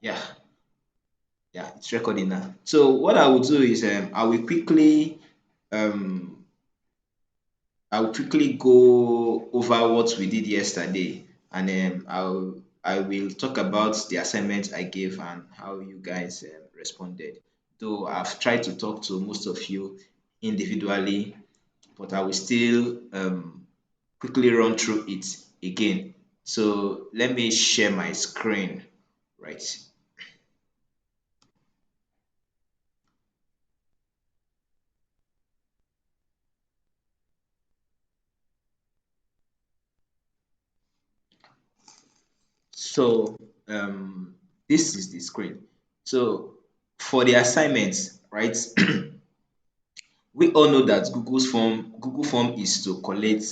Yeah, yeah, it's recording now. So what I will do is um I will quickly go over what we did yesterday, and then I will talk about the assignment I gave and how you guys responded. Though I've tried to talk to most of you individually, but I will still quickly run through it again. So let me share my screen, right? So this is the screen. So for the assignments, right? We all know that Google form is to collect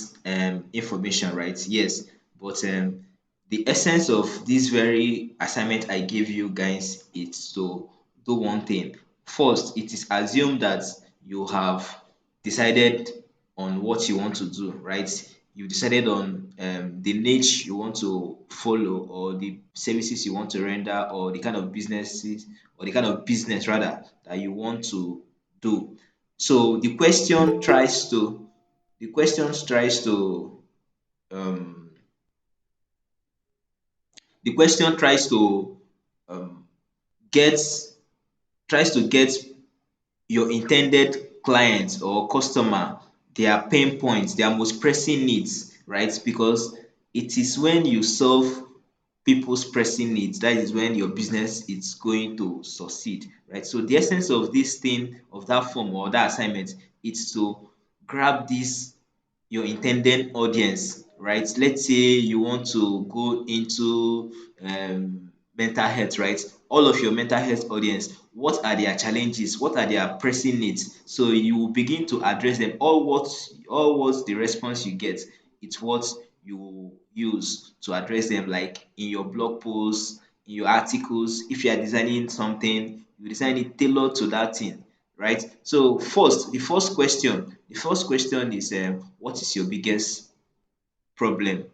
information, right? Yes, but the essence of this very assignment I gave you guys is to do one thing. First, it is assumed that you have decided on what you want to do, right? You decided on the niche you want to follow, or the services you want to render, or the kind of businesses, or the kind of business rather that you want to do. So the question tries to um, the question um, get tries to get your intended client or customer their pain points, their most pressing needs, right? Because it is when you solve people's pressing needs, that is when your business is going to succeed, right? So the essence of this thing, of that form or that assignment, is to grab this your intended audience, right? Let's say you want to go into mental health, right? All of your mental health audience, what are their challenges? What are their pressing needs? So you will begin to address them. All what the response you get, it's what you use to address them, like in your blog posts, in your articles. If you are designing something, you design it tailored to that thing, right? So the first question is what is your biggest problem,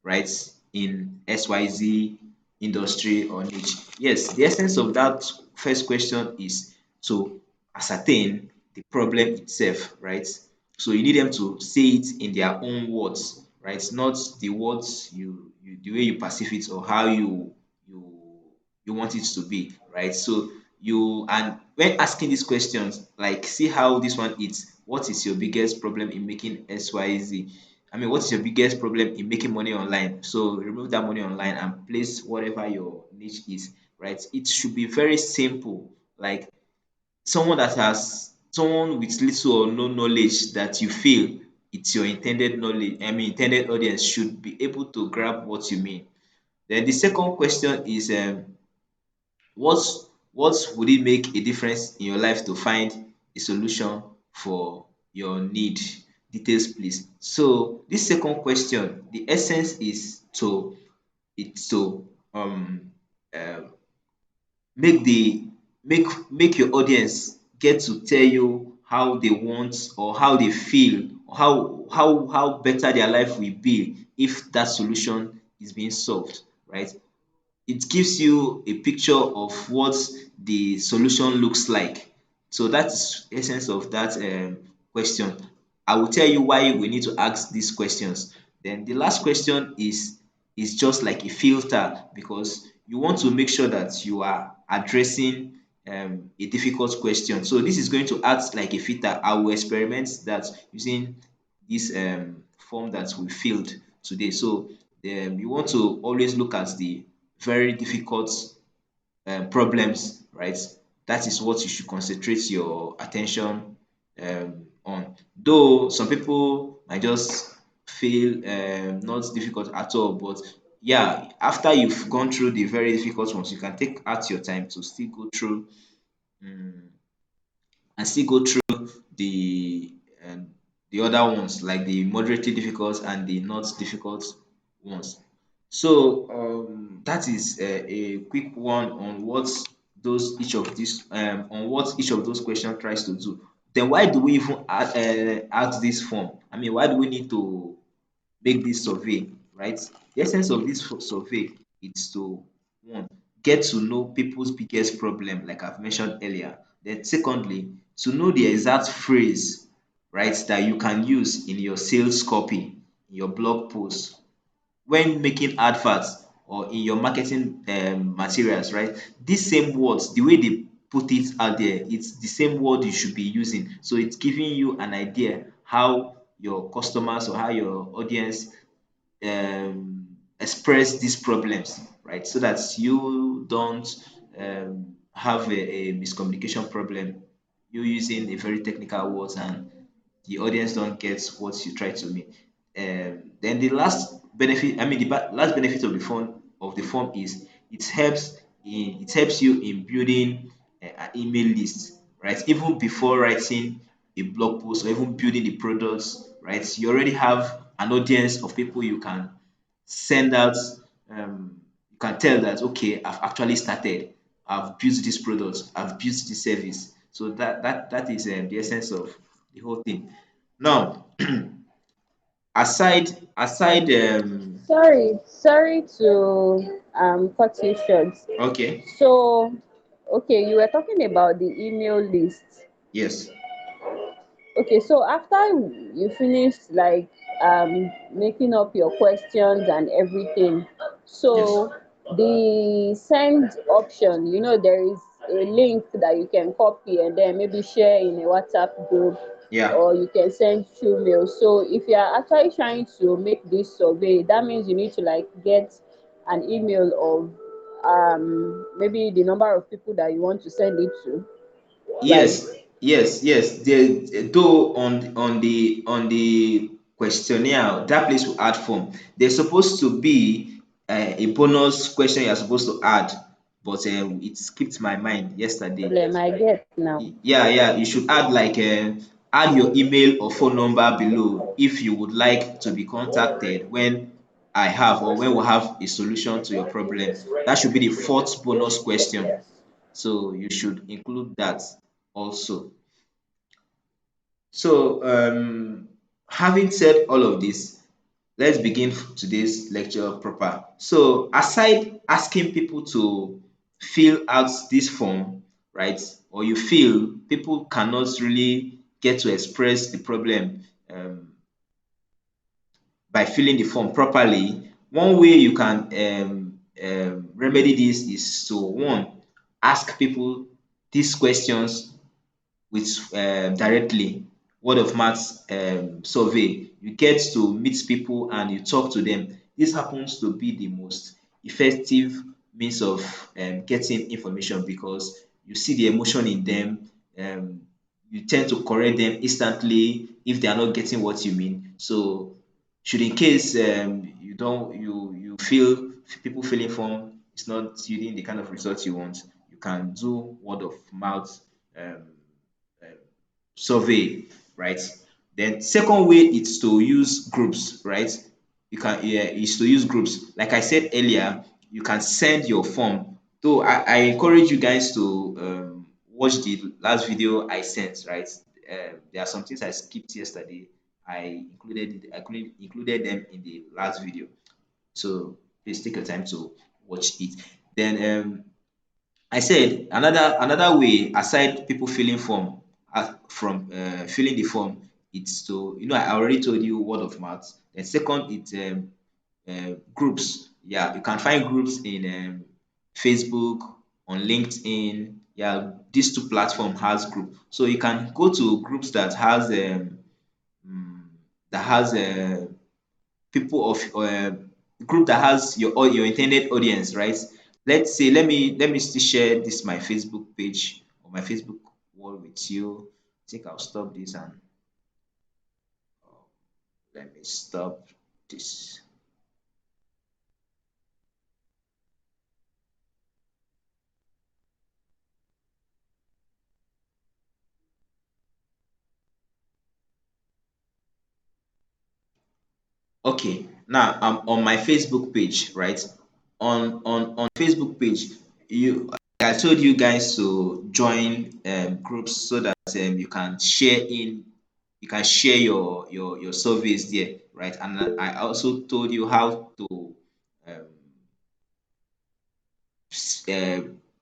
right, in XYZ industry or niche? Yes, the essence of that first question is to ascertain the problem itself, right? So you need them to say it in their own words, right? Not the words the way you perceive it, or how you you want it to be, right? So you and when asking these questions, like, see how this one is. What is your biggest problem in making XYZ? I mean, what is your biggest problem in making money online? So remove that money online and place whatever your niche is, right? It should be very simple. Like someone with little or no knowledge that you feel it's your intended knowledge, I mean intended audience, should be able to grab what you mean. Then the second question is what what would it make a difference in your life to find a solution for your need? Details please. So this second question, the essence is to it's to um make the make your audience get to tell you how they want, or how they feel, or how better their life will be if that solution is being solved, right? It gives you a picture of what the solution looks like. So that's the essence of that question. I will tell you why we need to ask these questions. Then the last question is just like a filter, because you want to make sure that you are addressing a difficult question. So this is going to act like a filter. I will experiment that using this form that we filled today. So you want to always look at the very difficult problems, right? That is what you should concentrate your attention on. Though some people might just feel not difficult at all, but yeah, after you've gone through the very difficult ones, you can take out your time to still go through um, the the other ones, like the moderately difficult and the not difficult ones. So that is a quick one on what those each of these on what each of those questions tries to do. Then why do we even add this form? I mean, why do we need to make this survey, right? The essence of this survey is to, one, get to know people's biggest problem, like I've mentioned earlier. Then secondly, to know the exact phrase, right, that you can use in your sales copy, in your blog post, when making adverts or in your marketing materials, right? These same words, the way they put it out there, it's the same word you should be using. So it's giving you an idea how your customers or how your audience express these problems, right? So that you don't have a miscommunication problem. You using a very technical words and the audience don't get what you try to mean. Then the last benefit, I mean, the last benefit of the form is it helps you in building an email list, right? Even before writing a blog post or even building the products, right? You already have an audience of people you can send out. You can tell that okay, I've actually started. I've built this product. I've built this service. So that is the essence of the whole thing. Now, aside Sorry to cut you short. okay, So, okay, you were talking about the email list. yes, Okay, so after you finish like making up your questions and everything, yes, so the send option, there is a link that you can copy and then maybe share in a WhatsApp group, yeah. or you can send through mail. So if you are actually trying to make this survey, that means you need to like get an email of maybe the number of people that you want to send it to, right? Yes, yes. Though on the questionnaire, that place will add form. There's supposed to be a bonus question you're supposed to add, but it skipped my mind yesterday. Problem I get now. Yeah. You should add like add your email or phone number below if you would like to be contacted when I have or when we have a solution to your problem. That should be the fourth bonus question. So you should include that also. So having said all of this, let's begin today's lecture proper. So aside asking people to fill out this form, right? Or you feel people cannot really get to express the problem by filling the form properly, one way you can remedy this is to one, ask people these questions with directly, word of mouth survey. You get to meet people and you talk to them. This happens to be the most effective means of getting information because you see the emotion in them. You tend to correct them instantly if they are not getting what you mean. So should in case you don't you feel people feeling form is not yielding the kind of results you want, you can do word of mouth um, survey, right? Then second way is to use groups, right? You can is to use groups. Like I said earlier, you can send your form. Though I encourage you guys to watch the last video I sent, right? There are some things I skipped yesterday. I included them in the last video. So please take your time to watch it. Then I said another way aside people filling form from filling the form, it's to I already told you word of mouth. Then second it's groups. Yeah, you can find groups in Facebook, on LinkedIn. Yeah, these two platforms has group. So you can go to groups mm, that has people of group that has your intended audience, right? Let's say let me still share this my Facebook page or my Facebook wall with you. I think I'll stop this and let me stop this. Okay, now I'm on my Facebook page, right? On Facebook page, I told you guys to join groups so that you can share your surveys there, right? And I also told you how to um,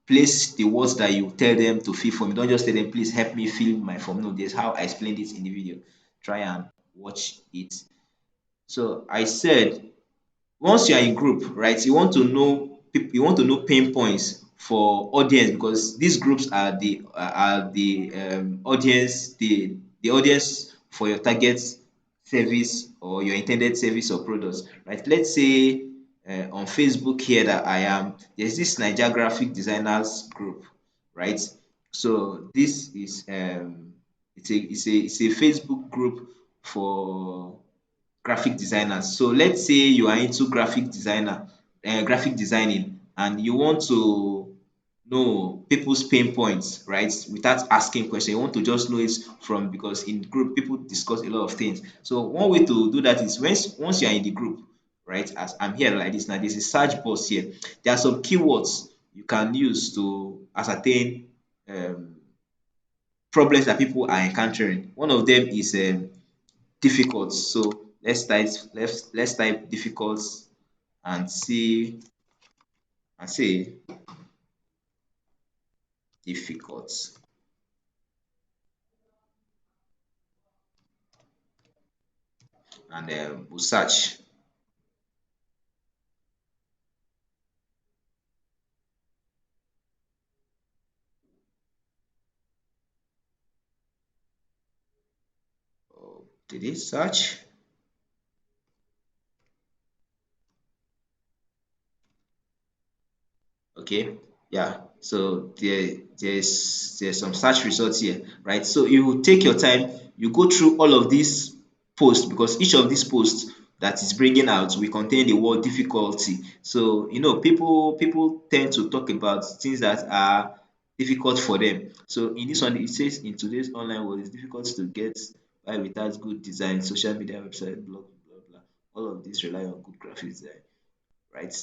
place the words that you tell them to fill form. You don't just tell them, please help me fill my form. No, there's how I explained it in the video. Try and watch it. So I said, once you are in group, right, you want to know pain points for audience, because these groups are the audience, the audience for your target service or your intended service or products, right? Let's say on Facebook here that I am, there's this Niger graphic designers group, right? So this is it's a Facebook group for graphic designers. So let's say you are into graphic designing, and you want to know people's pain points, right? Without asking questions. You want to just know it from, because in group people discuss a lot of things. So one way to do that is once you are in the group, right? As I'm here like this now, there's a search box here. There are some keywords you can use to ascertain um, problems that people are encountering. One of them is difficult. So let's type difficult and say difficult, and we'll search. Oh, did it search? Okay, yeah. So there's some search results here, right? So you take your time, you go through all of these posts, because each of these posts that is bringing out will contain the word difficulty. So people tend to talk about things that are difficult for them. So in this one, it says, in today's online world, it's difficult to get by without good design, social media, website, blog, blah blah. All of these rely on good graphics design, right?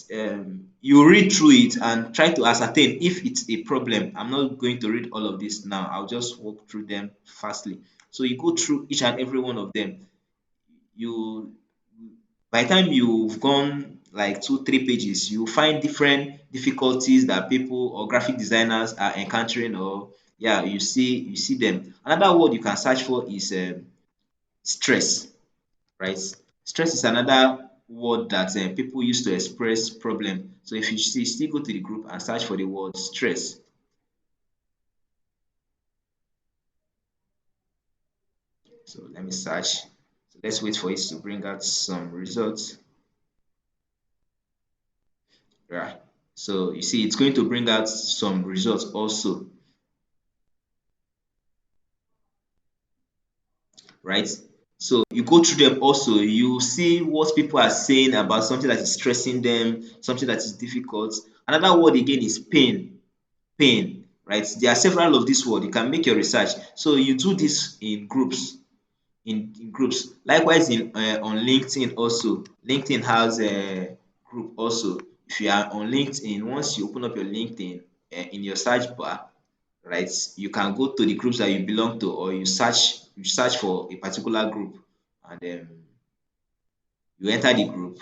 You read through it and try to ascertain if it's a problem. I'm not going to read all of this now. I'll just walk through them fastly. So you go through each and every one of them. You By the time you've gone like 2 3 pages, you find different difficulties that people or graphic designers are encountering, or yeah, you see them. Another word you can search for is stress, right? Stress is another word that people use to express problem. So if you still go to the group and search for the word stress. So let me search. So let's wait for it to bring out some results. Right. So you see, it's going to bring out some results also, right? So you go through them also, you see what people are saying about something that is stressing them, something that is difficult. Another word again is pain, right? There are several of this word. You can make your research. So you do this in groups, in groups. Likewise, on LinkedIn also. LinkedIn has a group also. If you are on LinkedIn, once you open up your LinkedIn, in your search bar, right, you can go to the groups that you belong to, or you search for a particular group, and you enter the group,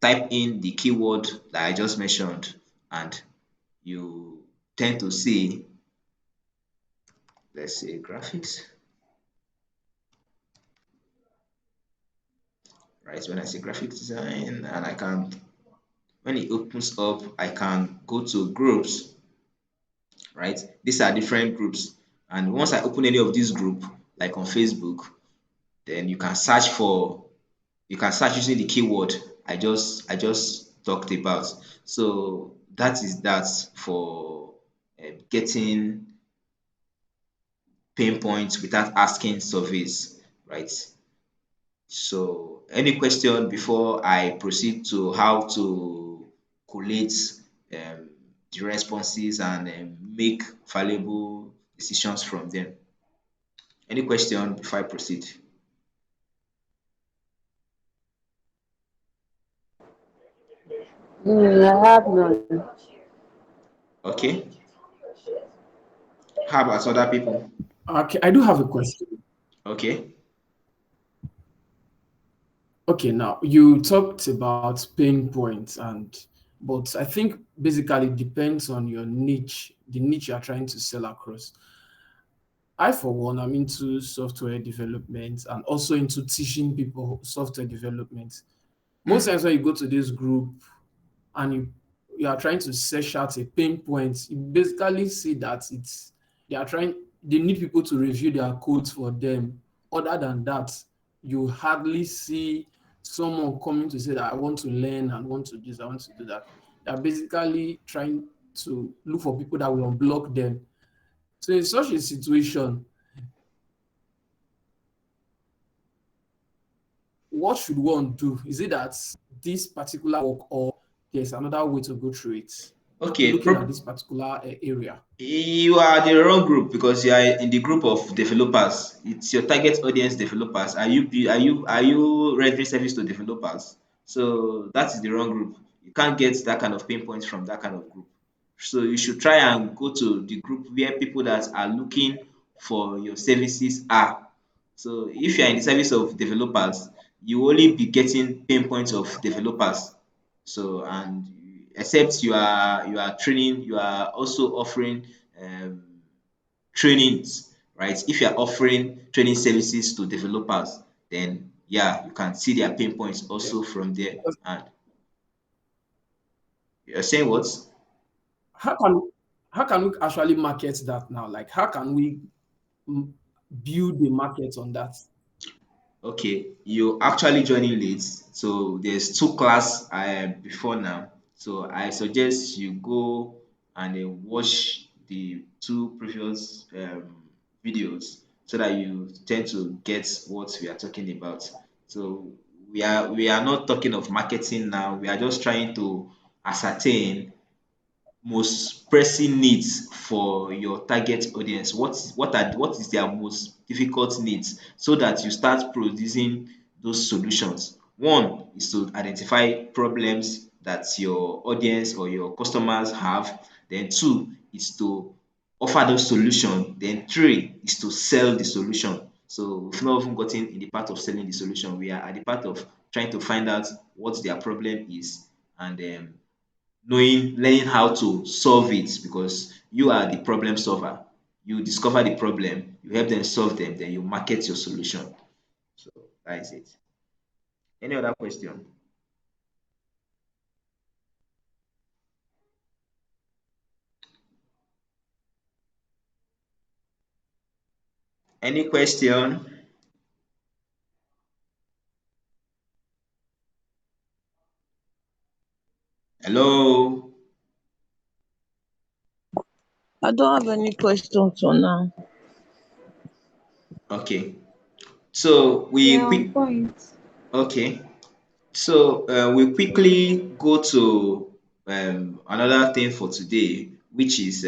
type in the keyword that I just mentioned, and you tend to see, let's say, graphics, right? When I say graphic design, and when it opens up, I can go to groups, right? These are different groups, and once I open any of these group, like on Facebook, then you can search using the keyword I just talked about. So that is that for getting pain points without asking surveys, right? So any question before I proceed to how to collate um, the responses and make valuable decisions from them? Any question before I proceed? I have none. Okay. How about other people? Okay, I do have a question. Okay. Okay, now you talked about pain points and But I think basically it depends on your niche, the niche you are trying to sell across. I, for one, I'm into software development and also into teaching people software development. Most times when you go to this group and you are trying to search out a pain point, you basically see that they need people to review their codes for them. Other than that, you hardly see someone coming to say that I want to learn and want to do this, I want to do that. They're basically trying to look for people that will unblock them. So in such a situation, what should one do? Is it that this particular work or there's another way to go through it? Okay, Looking at this particular area. you are the wrong group because you are in the group of developers. It's your target audience developers. Are you rendering service to developers? So that is the wrong group. You can't get that kind of pain points from that kind of group. So you should try and go to the group where people that are looking for your services are. So if you are in the service of developers, you will only be getting pain points of developers. So and except you are training, you are also offering um trainings, right? If you are offering training services to developers, then yeah, you can see their pain points Yeah. also from there. Because And you're saying what? how can how can we actually market that now? Like how can we mm, build a market on that? Okay, you actually joining late. So there's two class before now. So I suggest you go and then watch the two previous videos so that you tend to get what we are talking about. So we are not talking of marketing now. We are just trying to ascertain most pressing needs for your target audience. What is their most difficult needs so that you start producing those solutions. One is to identify problems that your audience or your customers have. Then two is to offer those solution. Then three is to sell the solution. So we've not even gotten in the part of selling the solution. We are at the part of trying to find out what their problem is and learning how to solve it because you are the problem solver. You discover the problem, you help them solve them, then you market your solution. So that is it. Any other question? Any question? Hello? I don't have any questions for now. Okay. So Yeah, we on quick point. okay. So we quickly go to another thing for today, which is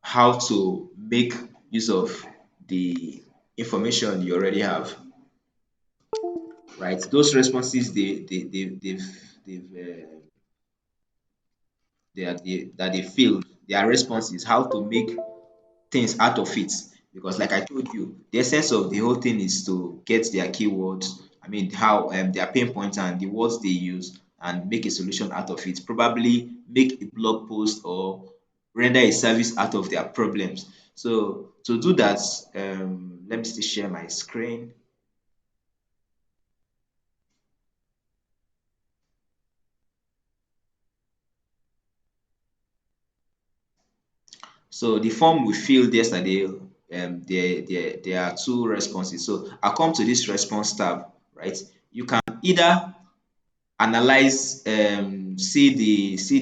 how to make use of the information you already have, right? Those responses that they filled, their responses, how to make things out of it. Because like I told you, the essence of the whole thing is to get their keywords, I mean how their pain points and the words they use and make a solution out of it. Probably make a blog post or render a service out of their problems. So to do that, let me still share my screen. So the form we filled yesterday, there are two responses. So I'll come to this response tab, right? You can either analyze, see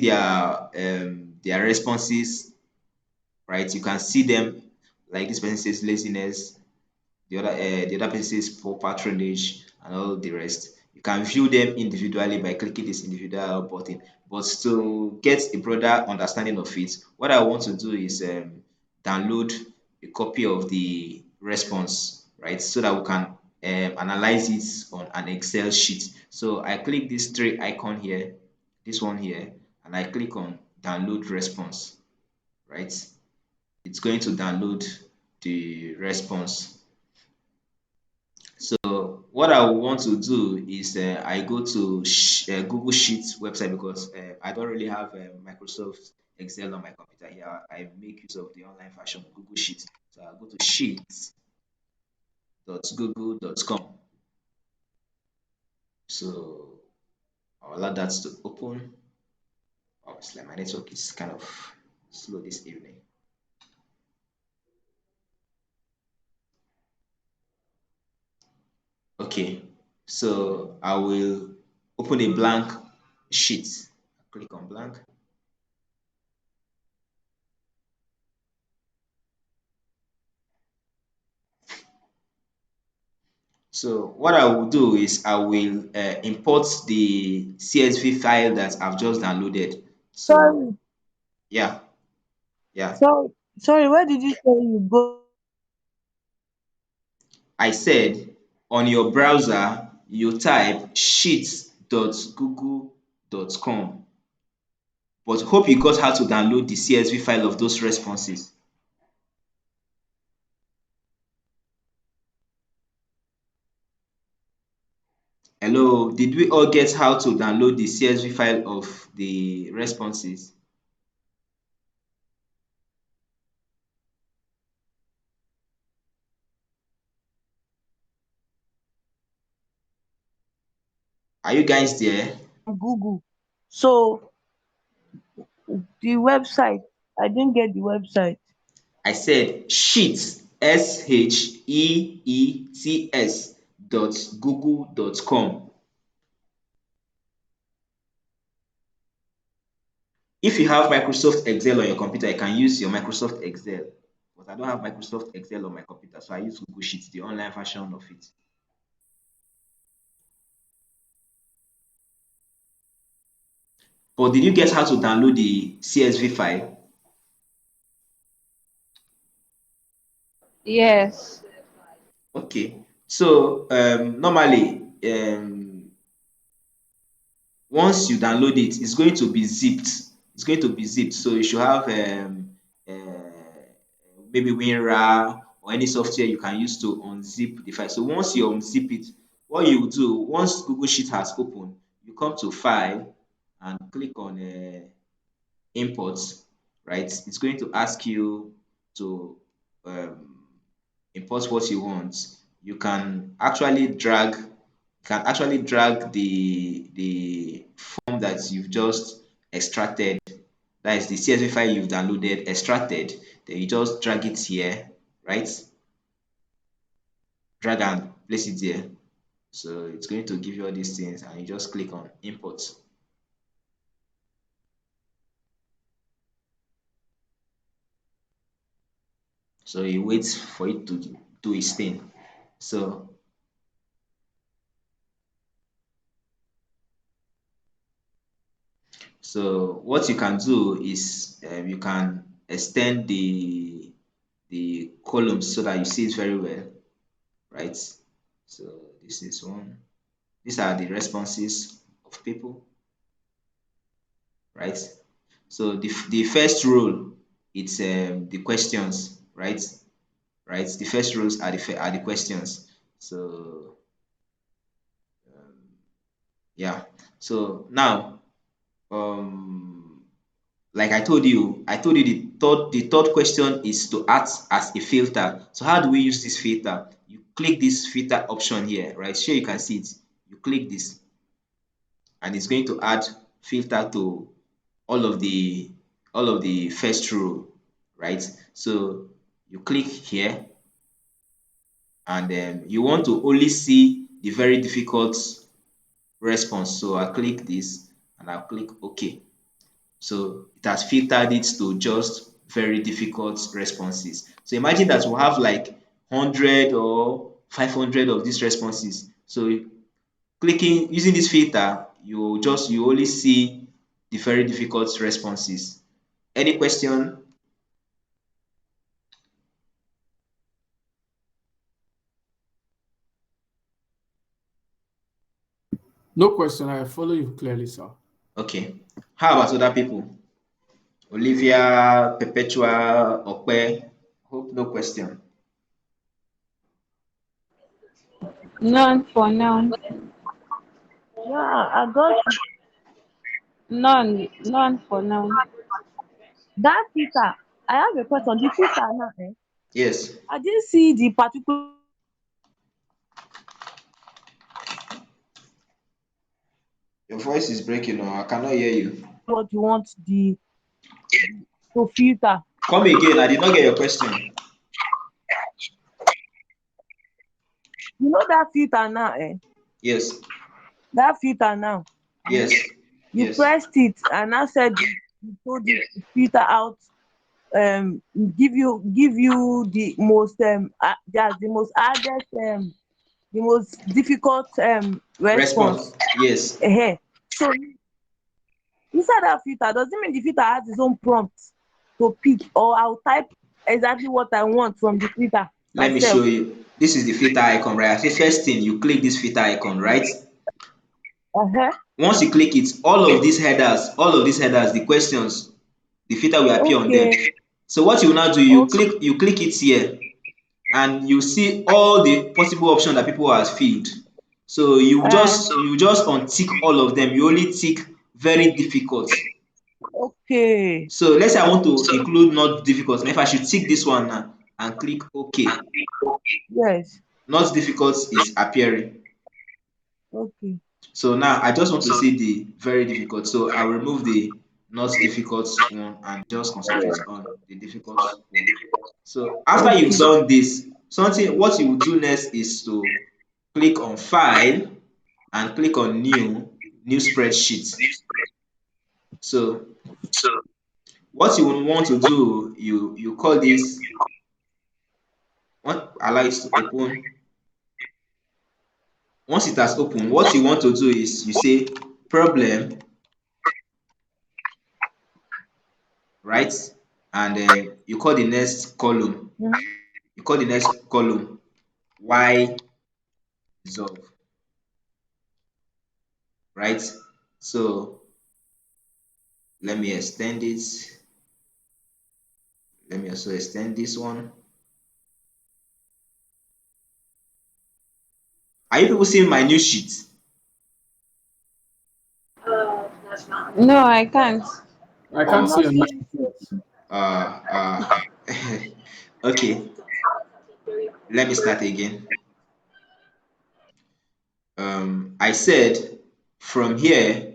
their responses, right? You can see them like this person says laziness, the other person says poor patronage and all the rest. You can view them individually by clicking this individual button. But to get a broader understanding of it, what I want to do is download a copy of the response, right? So that we can analyze it on an Excel sheet. So I click this three icon here, this one here, and I click on download response, right? It's going to download the response. So what I want to do is I go to Google Sheets website because I don't really have Microsoft Excel on my computer here. I make use of the online version of Google Sheets. So I'll go to sheets.google.com. So I'll allow that to open. Obviously, my network is kind of slow this evening. Okay, so I will open a blank sheet. Click on blank. So what I will do is I will import the CSV file that I've just downloaded. So Sorry, yeah, yeah. sorry, where did you say you go? I said on your browser you type sheets.google.com, but hope you got how to download the CSV file of those responses. Hello, did we all get how to download the CSV file of the responses? Are you guys there? Google. So the website, I didn't get the website. I said sheets, sheets .google.com. If you have Microsoft Excel on your computer, you can use your Microsoft Excel. But I don't have Microsoft Excel on my computer, so I use Google Sheets, the online version of it. But did you get how to download the CSV file? Yes. Okay. So normally, once you download it, it's going to be zipped. It's going to be zipped. So you should have maybe WinRAR or any software you can use to unzip the file. So once you unzip it, what you do once Google Sheet has opened, you come to File and click on Import. Right? It's going to ask you to um, import what you want. You can actually drag the form that you've just extracted, that is the CSV file you've downloaded, extracted, then you just drag it here, right? Drag and place it there. So it's going to give you all these things and you just click on import. So you wait for it to do its thing. So what you can do is you can extend the columns so that you see it very well, right? So this is one. These are the responses of people, right? So the first row, it's the questions, right? Right. The first rows are are the questions. So yeah. So now, um, like I told you the third question is to act as a filter. So how do we use this filter? You click this filter option here, right? Sure, you can see it. You click this, and it's going to add filter to all of the first row, right? So you click here, and you want to only see the very difficult response. So I click this and I'll click OK. So it has filtered it to just very difficult responses. So imagine that we have like 100 or 500 of these responses. So clicking using this filter, you only see the very difficult responses. Any question? No question. I follow you clearly, sir. Okay. How about other people? Olivia, Perpetua, Okpe? Hope no question. None for now. Yeah, I got None for now. that filter. I have a question. The filter now, eh? Yes. I didn't see the particular Your voice is breaking, or I cannot hear you. what you want the to filter. Come again. I did not get your question. You know that filter now, eh? Yes. That filter now. Yes. You Yes. pressed it and I said you told it to filter out give you the most that's the most hardest the most difficult response. Response. Yes. So inside that filter, does it mean the filter has its own prompt to pick, or I'll type exactly what I want from the filter Let me show myself? you. This is the filter icon, right? So first thing, you click this filter icon, right? Uh-huh. Once you click it, all of these headers, the questions, the filter will appear on them. Okay. So what you will now do, Okay. you click it here, and you see all the possible options that people have filled. So you just untick all of them. You only tick very difficult. Okay. So let's say I want to include not difficult. Now if I should tick this one now and click OK, Yes. not difficult is appearing. Okay. So now I just want to see the very difficult. So I'll remove the not difficult one and just concentrate on the difficult one. So after you've Okay. done this, what you will do next is to click on File and click on New Spreadsheet. So what you will want to do, you call this, what allow it to open. Once it has opened, what you want to do is you say problem, right? And then you call the next column, Mhm. why resolve, right? So let me extend it. Let me also extend this one. Are you people seeing my new sheet? No, I can't. I I'm can't see not your new seeing it. Uh, uh, okay, let me start again. I said from here,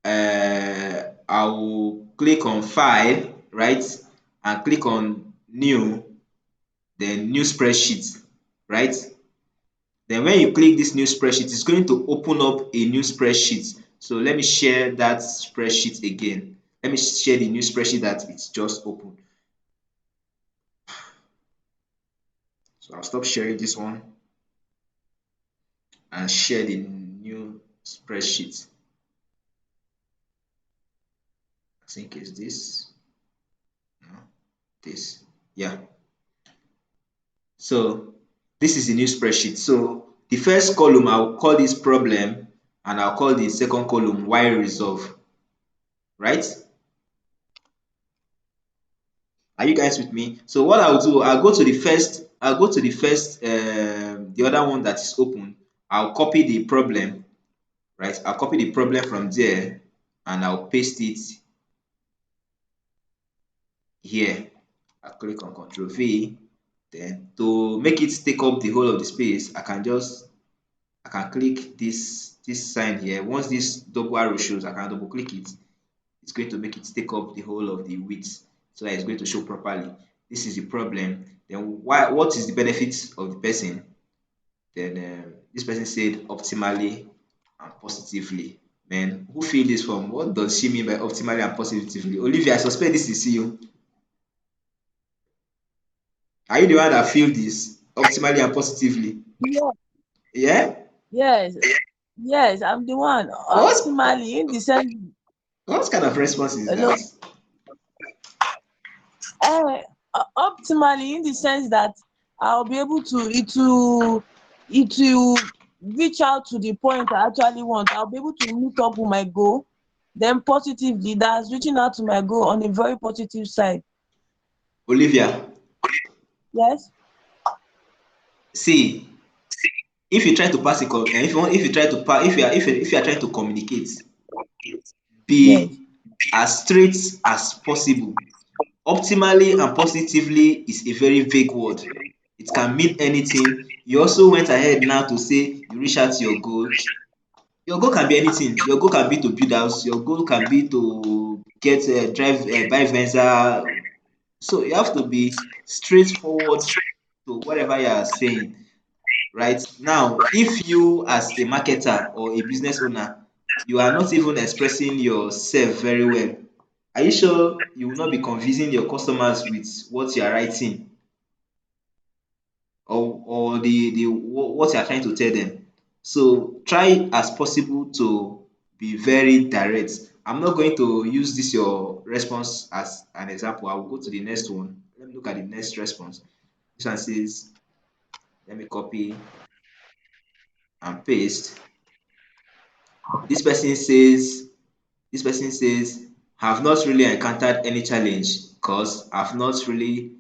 I will click on File, right? And click on New, then New Spreadsheet, right? Then when you click this new spreadsheet, it's going to open up a new spreadsheet. So let me share that spreadsheet again. Let me share the new spreadsheet that it's just opened. So I'll stop sharing this one and share the new spreadsheet. I think it's this. No, this. Yeah. So this is the new spreadsheet. So the first column, I'll call this problem, and I'll call the second column why resolve. Right? Are you guys with me? So what I'll do, I'll go to the first, the other one that is open. I'll copy the problem, right? I'll copy the problem from there and I'll paste it here. I'll click on Control V. Then to make it take up the whole of the space, I can click this sign here. Once this double arrow shows, I can double click it. It's going to make it take up the whole of the width, so that it's going to show properly. This is the problem. Then what is the benefit of the person? Then this person said optimally and positively. Man, who feel this from? What does she mean by optimally and positively? Olivia, I suspect this is you. Are you the one that feel this optimally and positively? Yeah. Yeah. Yes. Yes, I'm the one. what Optimally, in the sense, what kind of response is no, that? optimally in the sense that I'll be able to it will reach out to the point I actually want. I'll be able to meet up with my goal. Then positively, that's reaching out to my goal on a very positive side. Olivia, Yes. see, if you try to pass a if you want, if you try to pass if you are trying to communicate, Yes. be as straight as possible. Optimally and positively is a very vague word. It can mean anything. You also went ahead now to say you reach out to your goal. Your goal can be anything. Your goal can be to build house. Your goal can be to get drive buy Venza. So you have to be straightforward to whatever you are saying, right? Now, if you as a marketer or a business owner, you are not even expressing yourself very well, are you sure you will not be confusing your customers with what you are writing, or what you are trying to tell them? So try as possible to be very direct. I'm not going to use this your response as an example. I will go to the next one. Let me look at the next response. This one says, let me copy and paste. This person says, this person says, have not really encountered any challenge because I've not really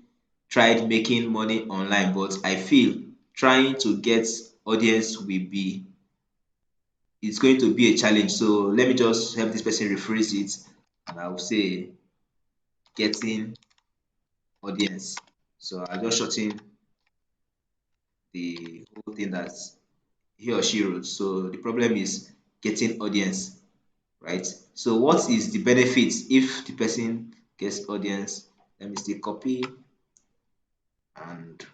tried making money online, but I feel trying to get audience will be it's going to be a challenge. So let me just help this person rephrase it, and I will say getting audience. So I'll just shorten the whole thing that he or she wrote. So the problem is getting audience, right? So what is the benefit if the person gets audience? Let me still copy and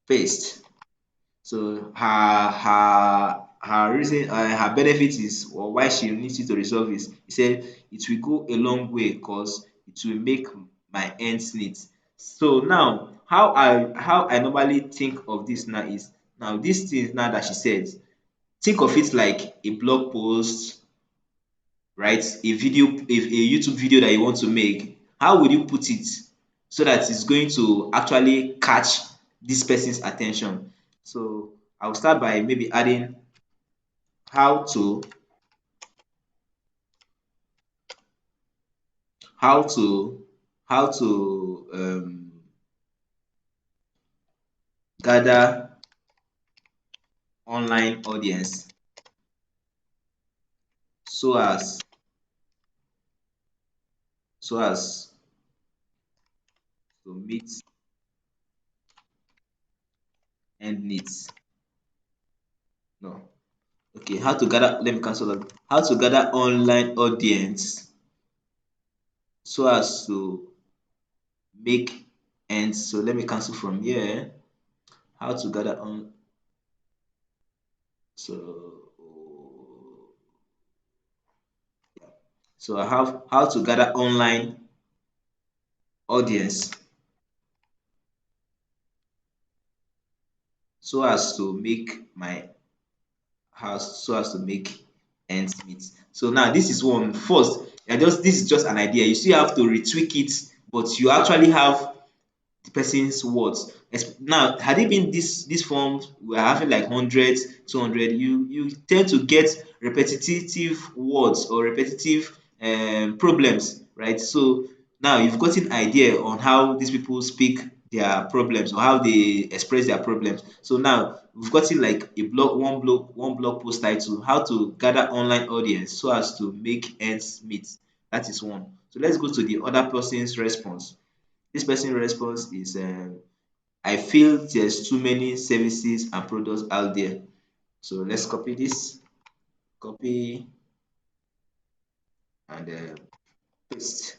paste. So her reason, her benefit is, or why she needs you to resolve is, he said it will go a long way because it will make my ends meet. So now how I normally think of this now is, now this thing now that she said, think of it like a blog post, right? A video, a YouTube video that you want to make. How would you put it so that it's going to actually catch this person's attention? So I'll start by maybe adding how to how to how to gather online audience so as so as to meet end needs. No. Okay, how to gather, let me cancel that. How to gather online audience so as to make ends. So let me cancel from here. How to gather on, so so I have how to gather online audience so as to make my house, so as to make ends meet. So now this is one first. I just This is just an idea. You still have to retweak it, but you actually have the person's words. Now, had it been this form, we're having like hundreds, 200, you tend to get repetitive words or repetitive problems, right? So now you've got an idea on how these people speak their problems or how they express their problems. So now we've gotten like a blog, one blog post title, how to gather online audience so as to make ends meet. That is one. So let's go to the other person's response. This person response is, I feel there's too many services and products out there. So let's copy this, copy and paste.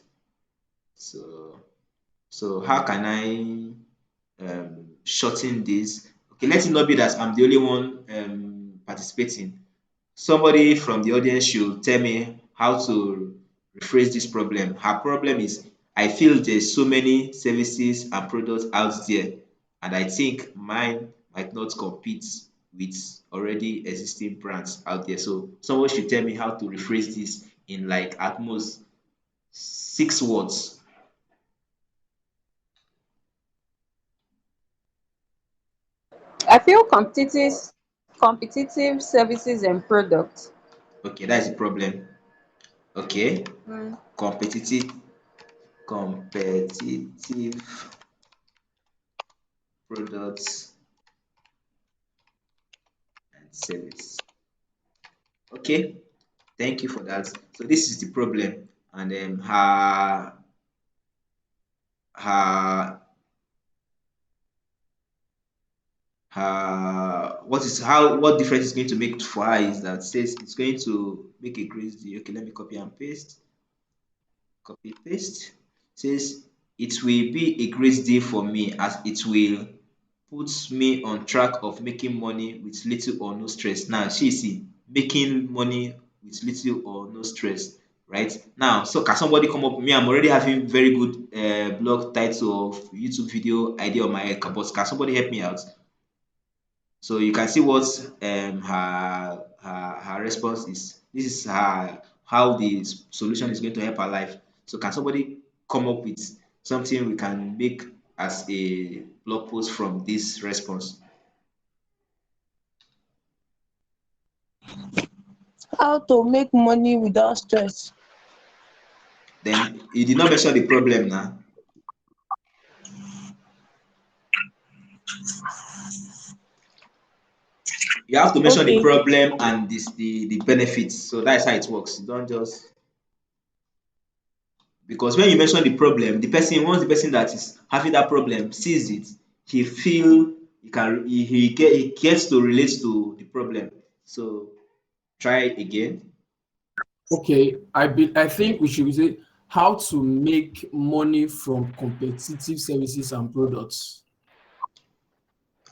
So how can I shorten this? Okay, let it not be that I'm the only one participating. Somebody from the audience should tell me how to rephrase this problem. Her problem is, I feel there's so many services and products out there, and I think mine might not compete with already existing brands out there. So someone should tell me how to rephrase this in like at most 6 words. I feel competitive services and products. Okay, that's the problem. Okay, Mm. competitive competitive products service. Okay, thank you for that. So this is the problem, and her what difference it's going to make for her is that says it's going to make a great deal. Okay, let me copy and paste. Copy paste. Says it will be a great deal for me as it will put me on track of making money with little or no stress. Now she see making money with little or no stress, right? Now, so can somebody come up? Me, I'm already having very good blog title of YouTube video idea on my head, but can somebody help me out? So you can see what her response is. This is her how the solution is going to help her life. So can somebody come up with something we can make as a blog post from this response? How to make money without stress. Then you did not mention the problem now. You have to mention the Okay. problem and the benefits. So that's how it works. You don't just because when you mention the problem, the person once the person that is having that problem sees it, he feel he gets to relate to the problem. So try again. Okay, I think we should say how to make money from competitive services and products.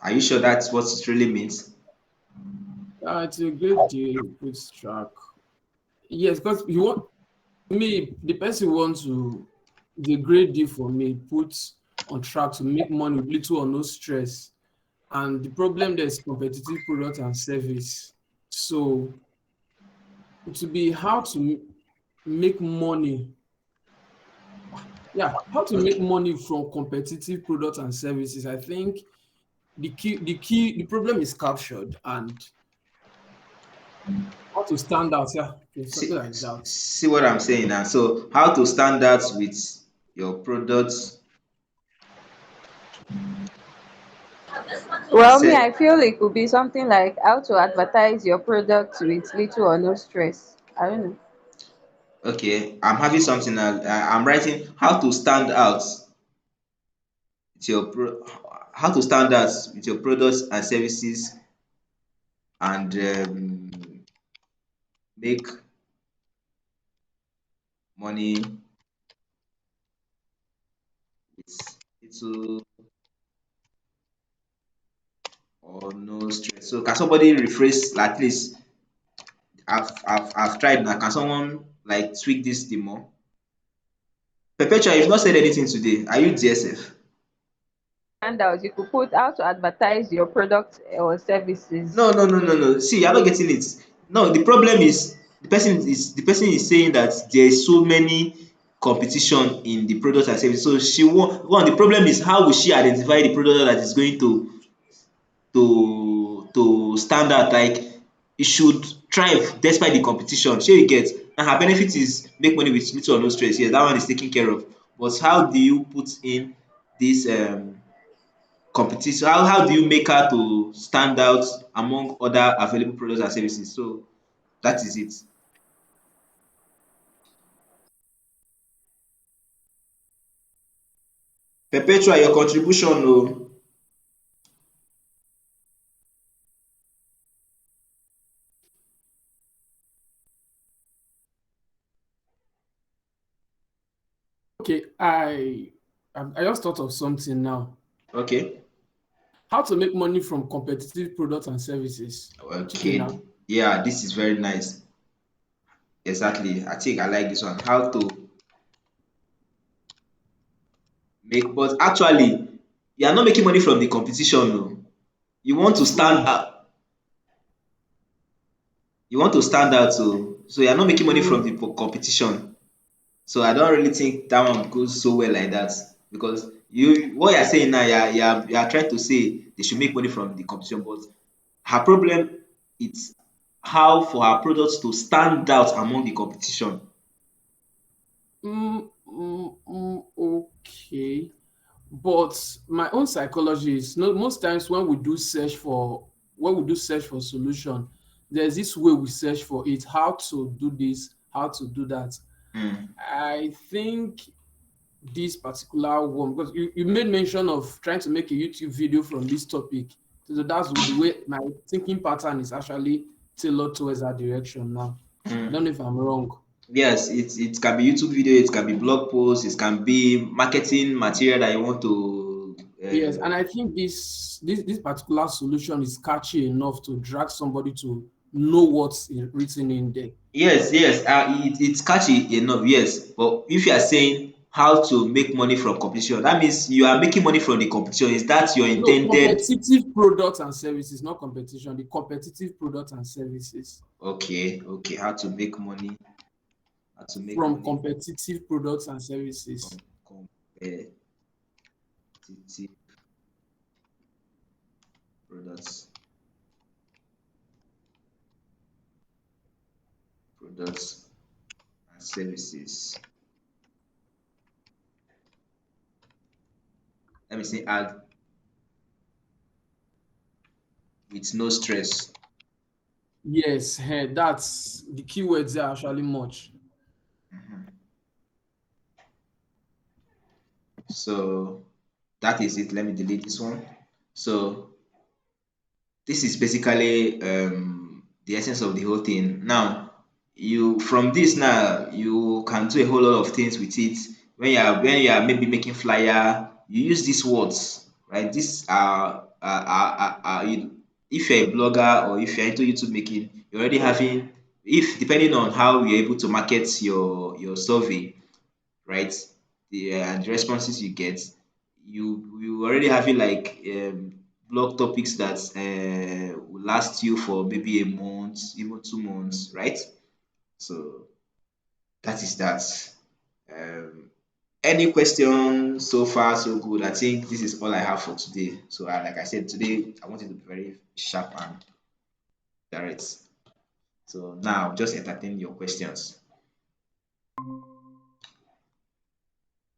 Are you sure that's what it really means? It's a great deal, good track. Yes, because you want me, the person wants to the great deal for me, put on track to make money with little or no stress. And the problem there is competitive product and service. So it will be how to make money. Yeah, how to make Okay. money from competitive products and services. I think the problem is captured and how to stand out. Yeah, okay, something See, like that. see what I'm saying now. So how to stand out with your products and Well, me, say I feel it could be something like how to advertise your product with little or no stress. I don't know. okay, I'm having something now. I'm writing how to stand out with your how to stand out with your products and services and make money with little or no stress. So can somebody rephrase at least I've tried now. Can someone like tweak this the more? Perpetua, you've not said anything today. Are you DSF? And out, you could put how to advertise your product or services. No, no, no, no, no. See, you're not getting it. No, the problem is the person is saying that there is so many competition in the product and service. So she want one. The problem is how will she identify the product that is going to stand out? Like e should thrive despite the competition. Shey you get? And her benefit is make money with little or no stress. Yes, that one is taken care of. But how do you put in this competition? How do you make her to stand out among other available products and services? So that is it. Perpetua your contribution o. Okay, I just thought of something now. Okay. How to make money from competitive products and services. Chicken Okay. now. Yeah, this is very nice. Exactly. I think I like this one. How to make but actually you are not making money from the competition o. You want to stand True. out you want to stand out so you are not making money from the Mm, competition. So I don't really think that one goes so well like that because you what you are saying now you are trying to say they should make money from the competition but her problem is how for her products to stand out among the competition. okay. But my own psychology is no most times when we do search for when we do search for solution, there's this way we search for it, how to do this, how to do that. Mm, I think this particular one, because you made mention of trying to make a YouTube video from this topic. So that's the way my thinking pattern is actually tailored towards that direction now. I don't know mm. if I'm wrong. Yes, it can be YouTube video, it can be blog post, it can be marketing material that you want to. Yes, and I think this particular solution is catchy enough to drag somebody to know what's written in there. Yes, yes, it's catchy enough, yes. But if you are saying how to make money from competition, that means you are making money from the competition. Is that your No, intended? competitive products and services, not competition. The competitive products and services Okay, okay. How to make from money competitive products and from services. competitive products, products and services. Let me say add with no stress. Yes, that's the keywords are actually much. So that is it. Let me delete this one. So this is basically the essence of the whole thing. Now, you from this now you can do a whole lot of things with it. When you are maybe making flyer, you use these words, right? These if you're a blogger or if you're into YouTube making, you're already having, if depending on how you're able to market your survey, right? The responses you get, you already having like blog topics that will last you for maybe a month, even 2 months, right? So that is that. Um, any question so far so good? I think this is all I have for today. So like I said, today I want it to be very sharp and direct. So now just entertain your questions.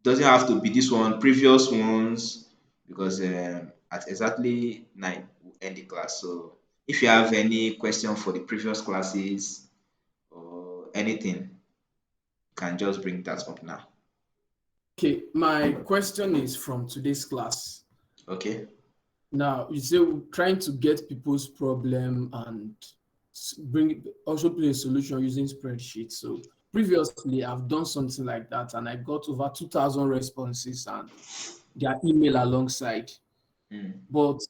Doesn't have to be this one, previous ones, because at exactly 9 we'll end the class. So if you have any question for the previous classes or anything, you can just bring that up now. Okay, my question is from today's class. Okay. Now, you say we're trying to get people's problem and bring also put a solution using spreadsheets. So previously, I've done something like that, and I got over 2,000 responses and their email alongside. Mm. But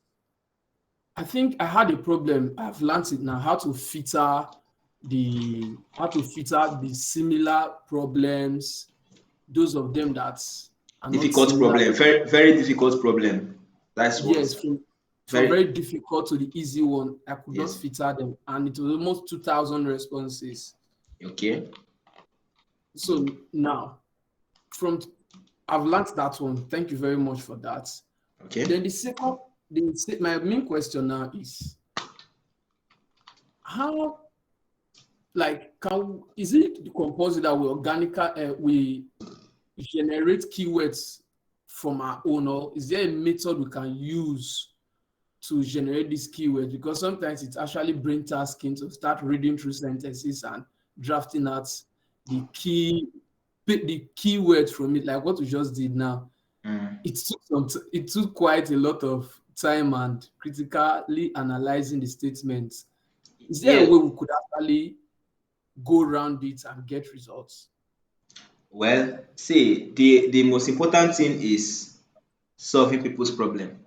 I think I had a problem. I've learned it now how to filter the similar problems, those of them that are not Difficult similar. problem, very very difficult problem. That's what. Yes, from Very. very difficult to the easy one, I could not Yes. filter them, and it was almost 2,000 responses. Okay. So now, from I've learned that one. Thank you very much for that. Okay. Then my main question now is how, like, is it compulsory that we generate keywords from our own, or is there a method we can use to generate these keywords? Because sometimes it's actually brain tasking to start reading through sentences and drafting out the keywords from it, like what we just did now. Mm. It took quite a lot of time and critically analyzing the statements. Is there a Yeah. way we could actually go around it and get results? Well, see, the most important thing is solving people's problem.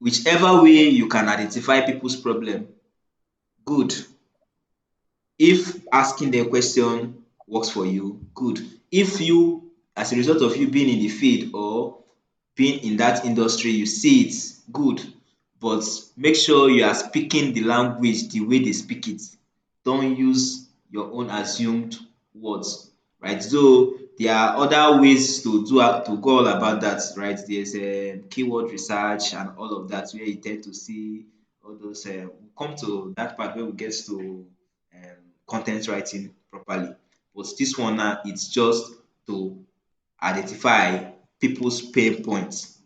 Whichever way you can identify people's problem, good. If asking them question works for you, good. If you, as a result of you being in the field or being in that industry, you see it, good. But make sure you are speaking the language the way they speak it. Don't use your own assumed words, right? So there are other ways to go all about that, right? There's keyword research and all of that, where you tend to see all those. We'll come to that part where we get to content writing properly. But this one now, it's just to identify people's pain points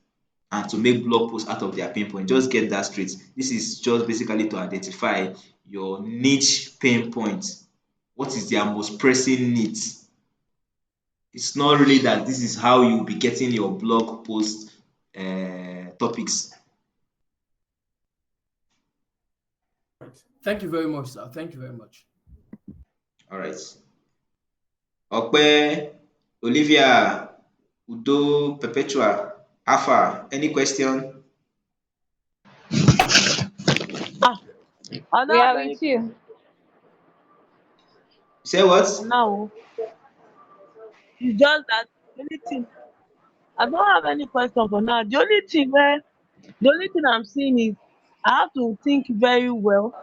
and to make blog posts out of their pain point. Just get that straight. This is just basically to identify your niche pain point. What is their most pressing needs? It's not really that this is how you'll be getting your blog post topics. Thank you very much, sir. Thank you very much. All right. Okpe, Olivia, Udo, Perpetua, Alpha, any question? Ah, I We don't have are any with you. You say what? for now. It's just that the only thing I don't have any question for now. The only thing I'm seeing is I have to think very well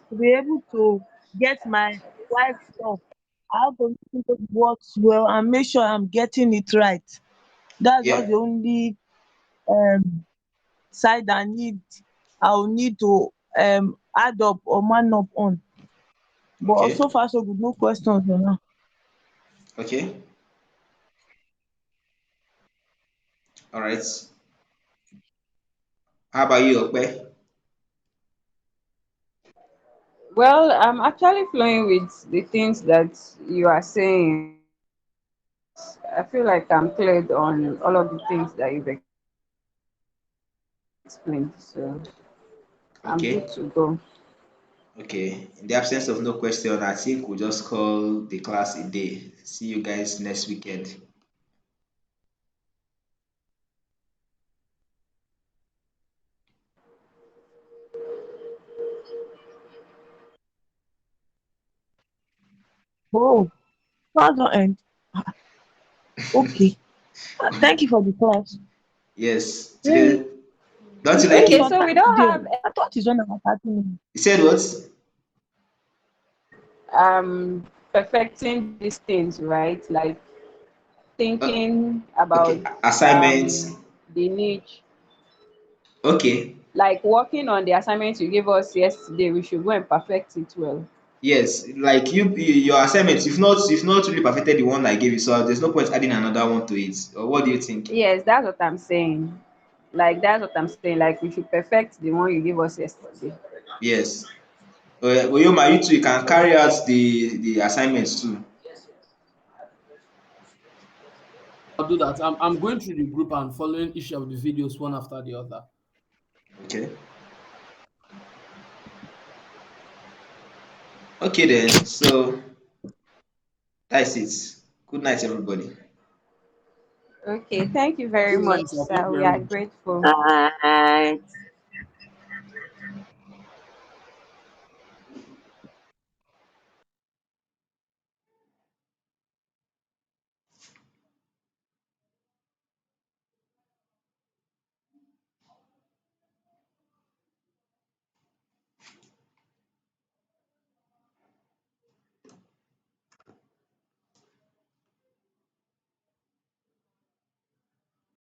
to be able to get my wife stuff. I have to listen to the words well and make sure I'm getting it right. That's just Yeah. the only um side I'll need to add up or man up on. But Okay. so far so good, no questions for now. Okay. All right. How about you, Okpe? Well, I'm actually flowing with the things that you are saying, and I feel like I'm cleared on all of the things that you've explained. So I'm good to go. Okay. Okay. In the absence of no question, I think we'll just call the class a day. See you guys next weekend. Oh, class don't end. Okay. Thank you for the class. Yes. Really? Today, don't you It's like Okay, short so it? we time don't today. have Oh. I thought it's 1 hour 30 minutes. You said what? perfecting these things, right? Like Uh, thinking about okay. Assignments. the niche, Okay. like working on the assignment you gave us yesterday. We should go and perfect it well. Yes. Like your assignments. You've not really perfected the one I gave you, so there's no point adding another one to it. Or what do you think? Yes, that's what I'm saying. Like that's what I'm saying. Like we should perfect the one you gave us yesterday. Yes. Oyoma, you too, you can carry out the assignments too. I'll do that. I'm going through the group and following each of the videos one after the other. Okay. Okay then. So that's it. Good night, everybody. Okay, thank you very Good night, much, sir. Thank sir. you We very are much. grateful. Bye.